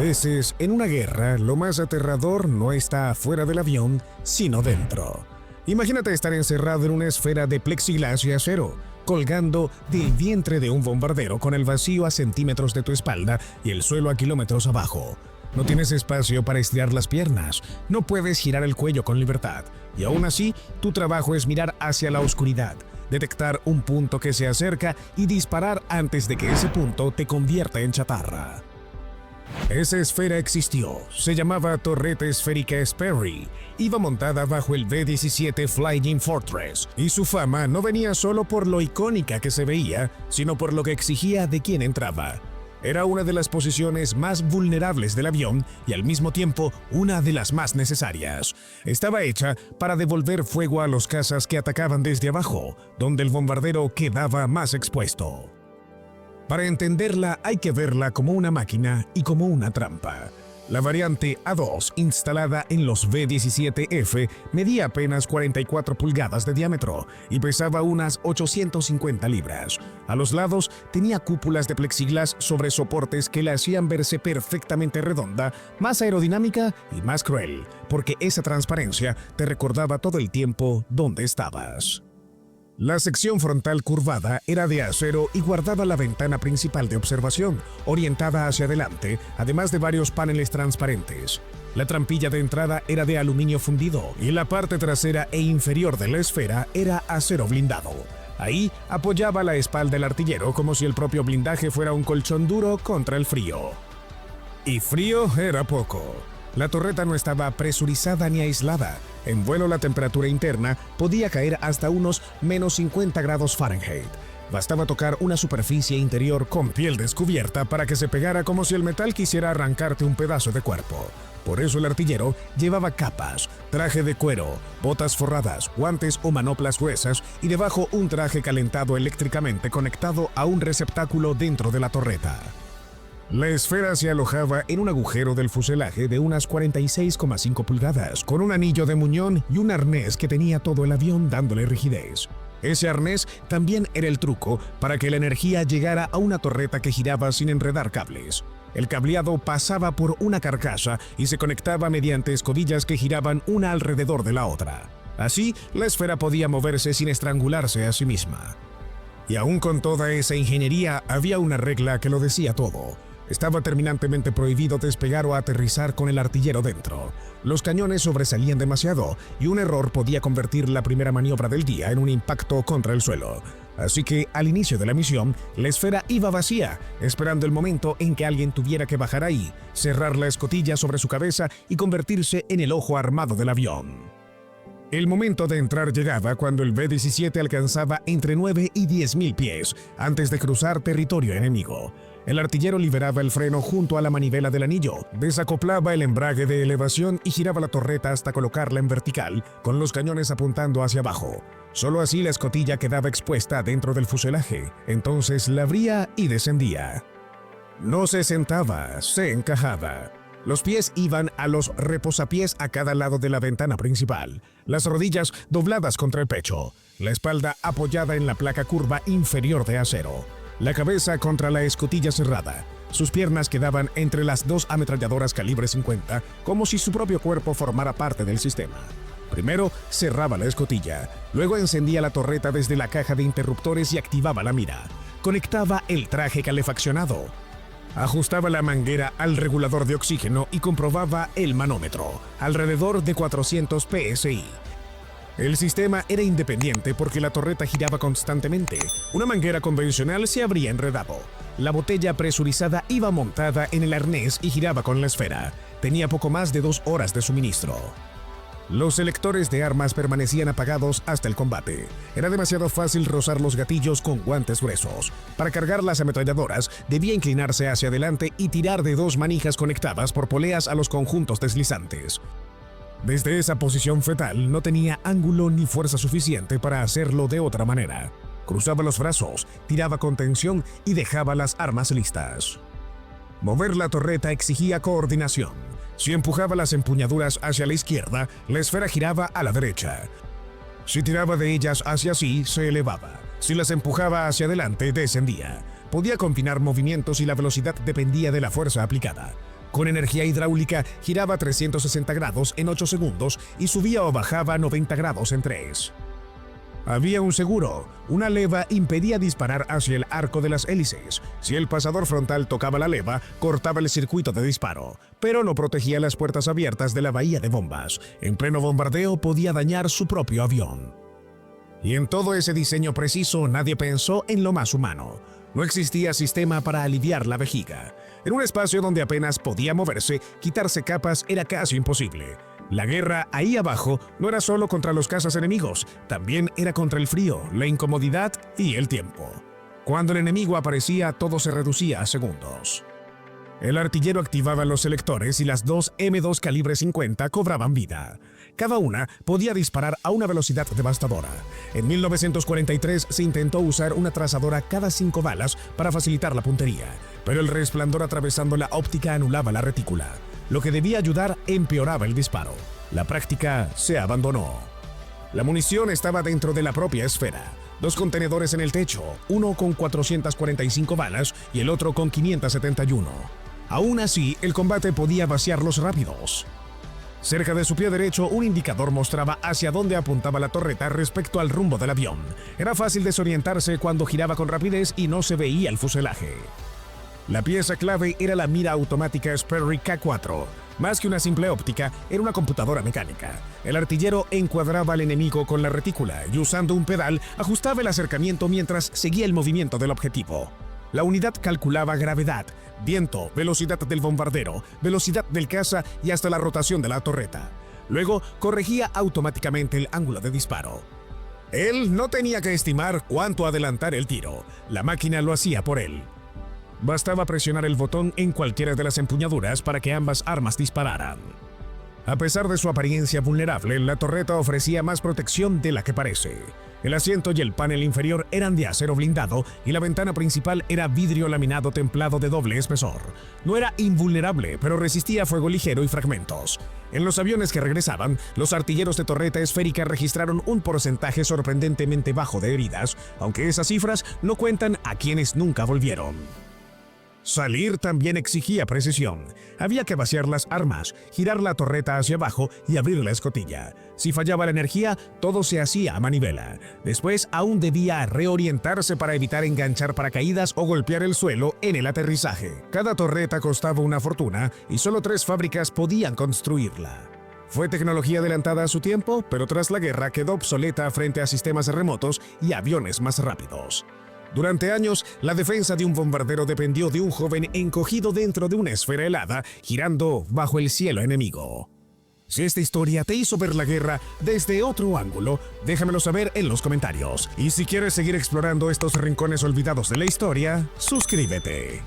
veces, en una guerra, lo más aterrador no está afuera del avión, sino dentro. Imagínate estar encerrado en una esfera de plexiglas y acero, colgando del vientre de un bombardero con el vacío a centímetros de tu espalda y el suelo a kilómetros abajo. No tienes espacio para estirar las piernas, no puedes girar el cuello con libertad, y aún así, tu trabajo es mirar hacia la oscuridad, detectar un punto que se acerca y disparar antes de que ese punto te convierta en chatarra. Esa esfera existió, se llamaba Torreta Esférica Sperry, iba montada bajo el B-17 Flying Fortress, y su fama no venía solo por lo icónica que se veía, sino por lo que exigía de quien entraba. Era una de las posiciones más vulnerables del avión y al mismo tiempo una de las más necesarias. Estaba hecha para devolver fuego a los cazas que atacaban desde abajo, donde el bombardero quedaba más expuesto. Para entenderla hay que verla como una máquina y como una trampa. La variante A2, instalada en los B-17F, medía apenas 44 pulgadas de diámetro y pesaba unas 850 libras. A los lados tenía cúpulas de plexiglas sobre soportes que la hacían verse perfectamente redonda, más aerodinámica y más cruel, porque esa transparencia te recordaba todo el tiempo dónde estabas. La sección frontal curvada era de acero y guardaba la ventana principal de observación, orientada hacia adelante, además de varios paneles transparentes. La trampilla de entrada era de aluminio fundido y la parte trasera e inferior de la esfera era acero blindado. Ahí apoyaba la espalda el artillero como si el propio blindaje fuera un colchón duro contra el frío. Y frío era poco. La torreta no estaba presurizada ni aislada. En vuelo la temperatura interna podía caer hasta unos menos 50 grados Fahrenheit. Bastaba tocar una superficie interior con piel descubierta para que se pegara como si el metal quisiera arrancarte un pedazo de cuerpo. Por eso el artillero llevaba capas, traje de cuero, botas forradas, guantes o manoplas gruesas y debajo un traje calentado eléctricamente conectado a un receptáculo dentro de la torreta. La esfera se alojaba en un agujero del fuselaje de unas 46,5 pulgadas, con un anillo de muñón y un arnés que tenía todo el avión dándole rigidez. Ese arnés también era el truco para que la energía llegara a una torreta que giraba sin enredar cables. El cableado pasaba por una carcasa y se conectaba mediante escobillas que giraban una alrededor de la otra. Así, la esfera podía moverse sin estrangularse a sí misma. Y aún con toda esa ingeniería, había una regla que lo decía todo. Estaba terminantemente prohibido despegar o aterrizar con el artillero dentro. Los cañones sobresalían demasiado y un error podía convertir la primera maniobra del día en un impacto contra el suelo. Así que, al inicio de la misión, la esfera iba vacía, esperando el momento en que alguien tuviera que bajar ahí, cerrar la escotilla sobre su cabeza y convertirse en el ojo armado del avión. El momento de entrar llegaba cuando el B-17 alcanzaba entre 9 y 10.000 pies, antes de cruzar territorio enemigo. El artillero liberaba el freno junto a la manivela del anillo, desacoplaba el embrague de elevación y giraba la torreta hasta colocarla en vertical, con los cañones apuntando hacia abajo. Solo así la escotilla quedaba expuesta dentro del fuselaje, entonces la abría y descendía. No se sentaba, se encajaba. Los pies iban a los reposapiés a cada lado de la ventana principal, las rodillas dobladas contra el pecho, la espalda apoyada en la placa curva inferior de acero, la cabeza contra la escotilla cerrada. Sus piernas quedaban entre las dos ametralladoras calibre 50, como si su propio cuerpo formara parte del sistema. Primero cerraba la escotilla, luego encendía la torreta desde la caja de interruptores y activaba la mira. Conectaba el traje calefaccionado. Ajustaba la manguera al regulador de oxígeno y comprobaba el manómetro, alrededor de 400 psi. El sistema era independiente porque la torreta giraba constantemente. Una manguera convencional se habría enredado. La botella presurizada iba montada en el arnés y giraba con la esfera. Tenía poco más de 2 horas de suministro. Los selectores de armas permanecían apagados hasta el combate. Era demasiado fácil rozar los gatillos con guantes gruesos. Para cargar las ametralladoras, debía inclinarse hacia adelante y tirar de 2 manijas conectadas por poleas a los conjuntos deslizantes. Desde esa posición fetal no tenía ángulo ni fuerza suficiente para hacerlo de otra manera. Cruzaba los brazos, tiraba con tensión y dejaba las armas listas. Mover la torreta exigía coordinación. Si empujaba las empuñaduras hacia la izquierda, la esfera giraba a la derecha. Si tiraba de ellas hacia sí, se elevaba. Si las empujaba hacia adelante, descendía. Podía combinar movimientos y la velocidad dependía de la fuerza aplicada. Con energía hidráulica giraba 360 grados en 8 segundos y subía o bajaba 90 grados en 3. Había un seguro. Una leva impedía disparar hacia el arco de las hélices. Si el pasador frontal tocaba la leva, cortaba el circuito de disparo, pero no protegía las puertas abiertas de la bahía de bombas. En pleno bombardeo podía dañar su propio avión. Y en todo ese diseño preciso nadie pensó en lo más humano. No existía sistema para aliviar la vejiga. En un espacio donde apenas podía moverse, quitarse capas era casi imposible. La guerra ahí abajo no era solo contra los cazas enemigos, también era contra el frío, la incomodidad y el tiempo. Cuando el enemigo aparecía, todo se reducía a segundos. El artillero activaba los selectores y las dos M2 calibre 50 cobraban vida. Cada una podía disparar a una velocidad devastadora. En 1943 se intentó usar una trazadora cada 5 balas para facilitar la puntería, pero el resplandor atravesando la óptica anulaba la retícula. Lo que debía ayudar empeoraba el disparo. La práctica se abandonó. La munición estaba dentro de la propia esfera. 2 contenedores en el techo, uno con 445 balas y el otro con 571. Aún así, el combate podía vaciarlos rápidos. Cerca de su pie derecho, un indicador mostraba hacia dónde apuntaba la torreta respecto al rumbo del avión. Era fácil desorientarse cuando giraba con rapidez y no se veía el fuselaje. La pieza clave era la mira automática Sperry K4. Más que una simple óptica, era una computadora mecánica. El artillero encuadraba al enemigo con la retícula y usando un pedal ajustaba el acercamiento mientras seguía el movimiento del objetivo. La unidad calculaba gravedad, viento, velocidad del bombardero, velocidad del caza y hasta la rotación de la torreta. Luego corregía automáticamente el ángulo de disparo. Él no tenía que estimar cuánto adelantar el tiro. La máquina lo hacía por él. Bastaba presionar el botón en cualquiera de las empuñaduras para que ambas armas dispararan. A pesar de su apariencia vulnerable, la torreta ofrecía más protección de la que parece. El asiento y el panel inferior eran de acero blindado y la ventana principal era vidrio laminado templado de doble espesor. No era invulnerable, pero resistía fuego ligero y fragmentos. En los aviones que regresaban, los artilleros de torreta esférica registraron un porcentaje sorprendentemente bajo de heridas, aunque esas cifras no cuentan a quienes nunca volvieron. Salir también exigía precisión. Había que vaciar las armas, girar la torreta hacia abajo y abrir la escotilla. Si fallaba la energía, todo se hacía a manivela. Después aún debía reorientarse para evitar enganchar paracaídas o golpear el suelo en el aterrizaje. Cada torreta costaba una fortuna y solo 3 fábricas podían construirla. Fue tecnología adelantada a su tiempo, pero tras la guerra quedó obsoleta frente a sistemas remotos y aviones más rápidos. Durante años, la defensa de un bombardero dependió de un joven encogido dentro de una esfera helada, girando bajo el cielo enemigo. Si esta historia te hizo ver la guerra desde otro ángulo, déjamelo saber en los comentarios. Y si quieres seguir explorando estos rincones olvidados de la historia, suscríbete.